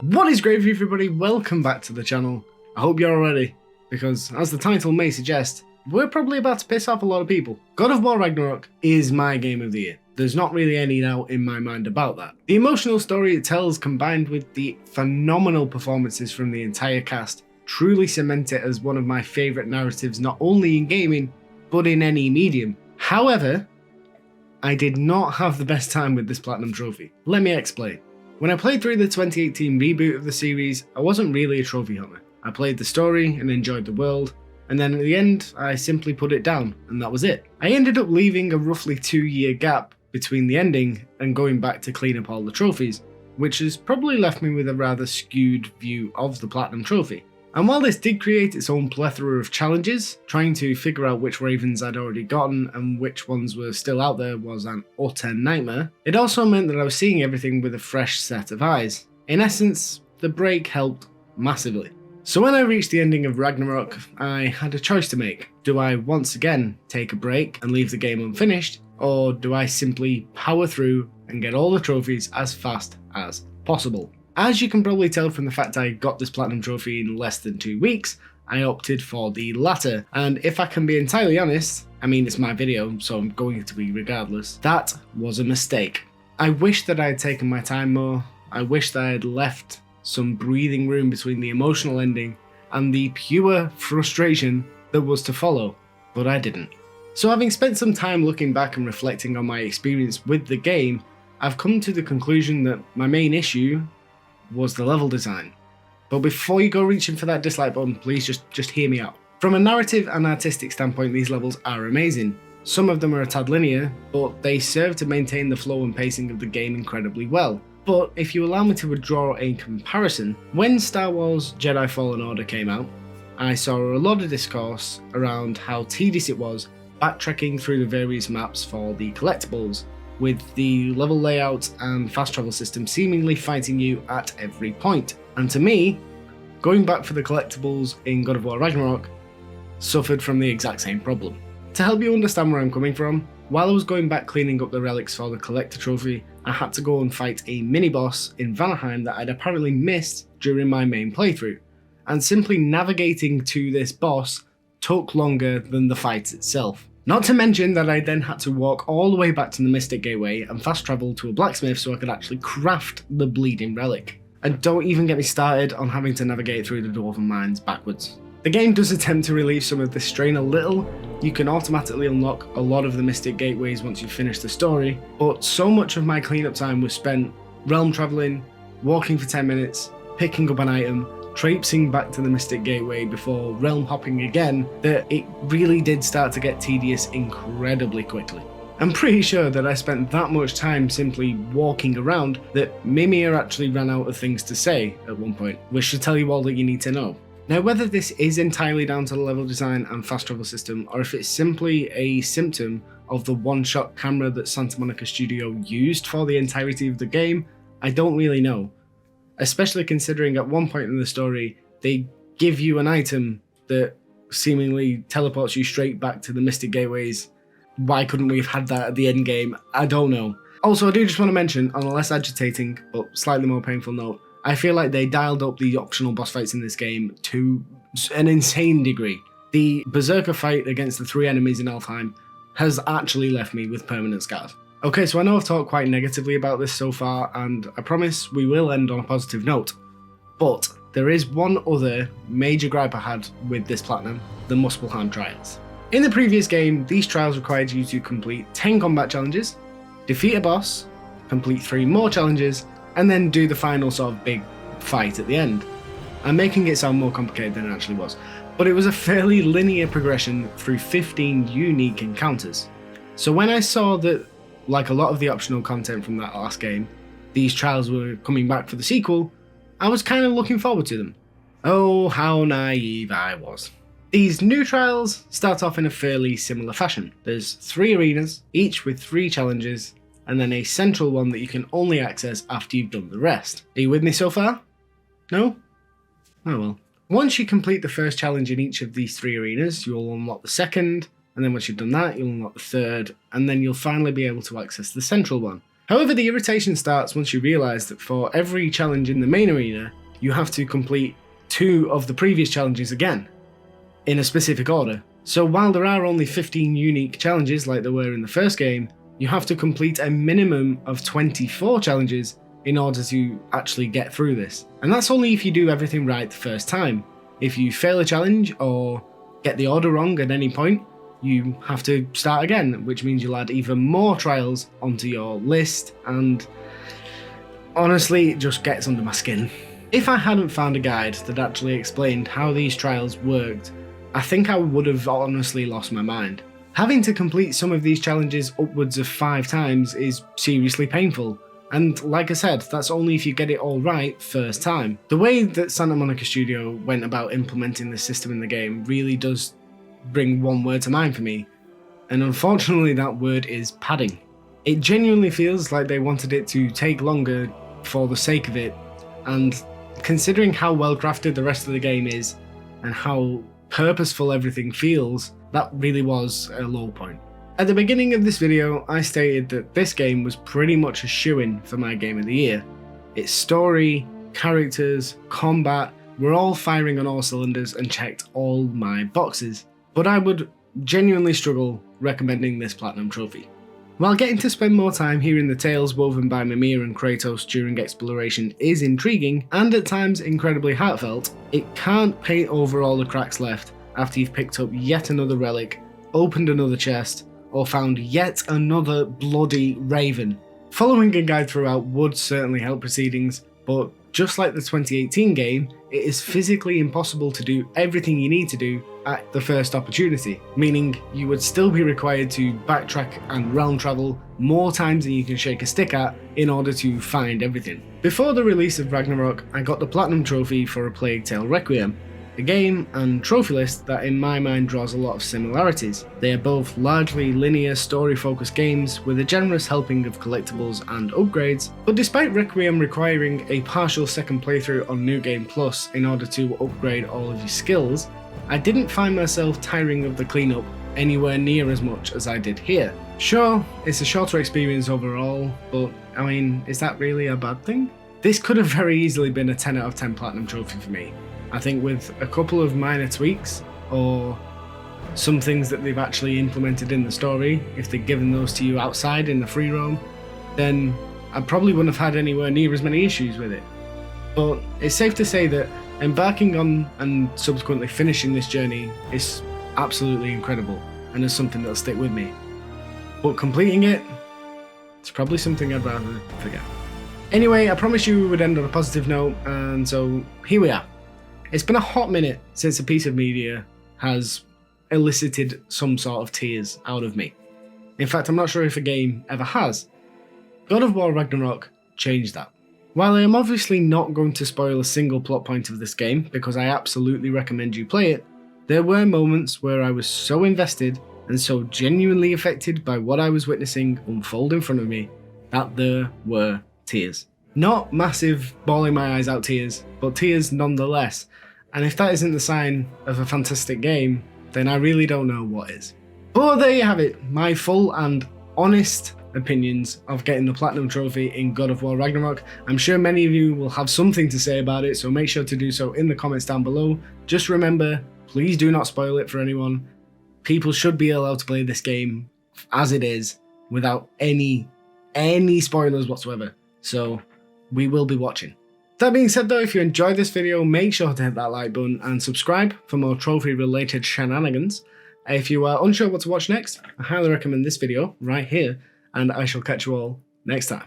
What is gravy, everybody? Welcome back to the channel. I hope you're all ready, because as the title may suggest, we're probably about to piss off a lot of people. GoW Ragnarok is my game of the year. There's not really any doubt in my mind about that. The emotional story it tells, combined with the phenomenal performances from the entire cast, truly cement it as one of my favourite narratives, not only in gaming, but in any medium. However, I did not have the best time with this Platinum Trophy. Let me explain. When I played through the 2018 reboot of the series, I wasn't really a trophy hunter. I played the story and enjoyed the world, and then at the end, I simply put it down, and that was it. I ended up leaving a roughly 2-year gap between the ending and going back to clean up all the trophies, which has probably left me with a rather skewed view of the Platinum Trophy. And while this did create its own plethora of challenges, trying to figure out which ravens I'd already gotten and which ones were still out there was an utter nightmare, it also meant that I was seeing everything with a fresh set of eyes. In essence, the break helped massively. So when I reached the ending of Ragnarok, I had a choice to make. Do I once again take a break and leave the game unfinished, or do I simply power through and get all the trophies as fast as possible? As you can probably tell from the fact I got this Platinum Trophy in less than 2 weeks, I opted for the latter, and if I can be entirely honest, I mean it's my video so I'm going to be regardless, that was a mistake. I wish that I had taken my time more. I wish that I had left some breathing room between the emotional ending and the pure frustration that was to follow, but I didn't. So having spent some time looking back and reflecting on my experience with the game, I've come to the conclusion that my main issue was the level design. But before you go reaching for that dislike button, please just hear me out. From a narrative and artistic standpoint, these levels are amazing. Some of them are a tad linear, but they serve to maintain the flow and pacing of the game incredibly well. But if you allow me to withdraw a comparison, when Star Wars Jedi Fallen Order came out, I saw a lot of discourse around how tedious it was backtracking through the various maps for the collectibles, with the level layout and fast travel system seemingly fighting you at every point. And to me, going back for the collectibles in GoW Ragnarok suffered from the exact same problem. To help you understand where I'm coming from, while I was going back cleaning up the relics for the collector trophy, I had to go and fight a mini-boss in Vanaheim that I'd apparently missed during my main playthrough, and simply navigating to this boss took longer than the fight itself. Not to mention that I then had to walk all the way back to the Mystic Gateway and fast travel to a blacksmith so I could actually craft the bleeding relic. And don't even get me started on having to navigate through the Dwarven Mines backwards. The game does attempt to relieve some of this strain a little. You can automatically unlock a lot of the Mystic Gateways once you finish the story, but so much of my cleanup time was spent realm travelling, walking for 10 minutes, picking up an item, traipsing back to the Mystic Gateway before realm hopping again, that it really did start to get tedious incredibly quickly. I'm pretty sure that I spent that much time simply walking around that Mimir actually ran out of things to say at one point, which should tell you all that you need to know. Now, whether this is entirely down to the level design and fast travel system, or if it's simply a symptom of the one-shot camera that Santa Monica Studio used for the entirety of the game, I don't really know. Especially considering at one point in the story, they give you an item that seemingly teleports you straight back to the Mystic Gateways. Why couldn't we have had that at the end game? I don't know. Also, I do just want to mention, on a less agitating but slightly more painful note, I feel like they dialed up the optional boss fights in this game to an insane degree. The Berserker fight against the 3 enemies in Alfheim has actually left me with permanent scars. Okay, so I know I've talked quite negatively about this so far, and I promise we will end on a positive note. But there is one other major gripe I had with this Platinum, the Muspelheim trials. In the previous game, these trials required you to complete 10 combat challenges, defeat a boss, complete 3 more challenges, and then do the final sort of big fight at the end. I'm making it sound more complicated than it actually was, but it was a fairly linear progression through 15 unique encounters. So when I saw that, like a lot of the optional content from that last game, these trials were coming back for the sequel, I was kind of looking forward to them. Oh, how naive I was. These new trials start off in a fairly similar fashion. There's 3 arenas, each with 3 challenges, and then a central one that you can only access after you've done the rest. Are you with me so far? No? Oh well. Once you complete the first challenge in each of these 3 arenas, you'll unlock the second, and then once you've done that, you'll unlock the third, and then you'll finally be able to access the central one. However, the irritation starts once you realise that for every challenge in the main arena, you have to complete 2 of the previous challenges again, in a specific order. So while there are only 15 unique challenges like there were in the first game, you have to complete a minimum of 24 challenges in order to actually get through this. And that's only if you do everything right the first time. If you fail a challenge or get the order wrong at any point, you have to start again, which means you'll add even more trials onto your list, and honestly, it just gets under my skin. If I hadn't found a guide that actually explained how these trials worked, I think I would have honestly lost my mind. Having to complete some of these challenges upwards of 5 times is seriously painful, and like I said, that's only if you get it all right first time. The way that Santa Monica Studio went about implementing this system in the game really does bring one word to mind for me, and unfortunately that word is padding. It genuinely feels like they wanted it to take longer for the sake of it, and considering how well crafted the rest of the game is and how purposeful everything feels, that really was a low point. At the beginning of this video, I stated that this game was pretty much a shoo-in for my game of the year. Its story, characters, combat were all firing on all cylinders and checked all my boxes, but I would genuinely struggle recommending this Platinum Trophy. While getting to spend more time hearing the tales woven by Mimir and Kratos during exploration is intriguing and at times incredibly heartfelt, it can't paint over all the cracks left after you've picked up yet another relic, opened another chest, or found yet another bloody raven. Following a guide throughout would certainly help proceedings, but just like the 2018 game, it is physically impossible to do everything you need to do at the first opportunity, meaning you would still be required to backtrack and realm travel more times than you can shake a stick at in order to find everything. Before the release of Ragnarok, I got the Platinum Trophy for A Plague Tale Requiem, a game and trophy list that in my mind draws a lot of similarities. They are both largely linear story-focused games with a generous helping of collectibles and upgrades, but despite Requiem requiring a partial second playthrough on New Game Plus in order to upgrade all of your skills, I didn't find myself tiring of the cleanup anywhere near as much as I did here. Sure, it's a shorter experience overall, but I mean, is that really a bad thing? This could have very easily been a 10 out of 10 Platinum Trophy for me. I think with a couple of minor tweaks, or some things that they've actually implemented in the story, if they'd given those to you outside in the free roam, then I probably wouldn't have had anywhere near as many issues with it. But it's safe to say that embarking on and subsequently finishing this journey is absolutely incredible, and is something that'll stick with me. But completing it, it's probably something I'd rather forget. Anyway, I promised you we would end on a positive note, and so here we are. It's been a hot minute since a piece of media has elicited some sort of tears out of me. In fact, I'm not sure if a game ever has. GoW Ragnarok changed that. While I am obviously not going to spoil a single plot point of this game, because I absolutely recommend you play it, there were moments where I was so invested and so genuinely affected by what I was witnessing unfold in front of me that there were tears. Not massive bawling my eyes out tears, but tears nonetheless. And if that isn't the sign of a fantastic game, then I really don't know what is. But there you have it, my full and honest opinions of getting the Platinum Trophy in GoW Ragnarok. I'm sure many of you will have something to say about it, so make sure to do so in the comments down below. Just remember, please do not spoil it for anyone. People should be allowed to play this game as it is, without any spoilers whatsoever. So we will be watching. That being said though, if you enjoyed this video, make sure to hit that like button and subscribe for more trophy related shenanigans. If you are unsure what to watch next, I highly recommend this video right here, and I shall catch you all next time.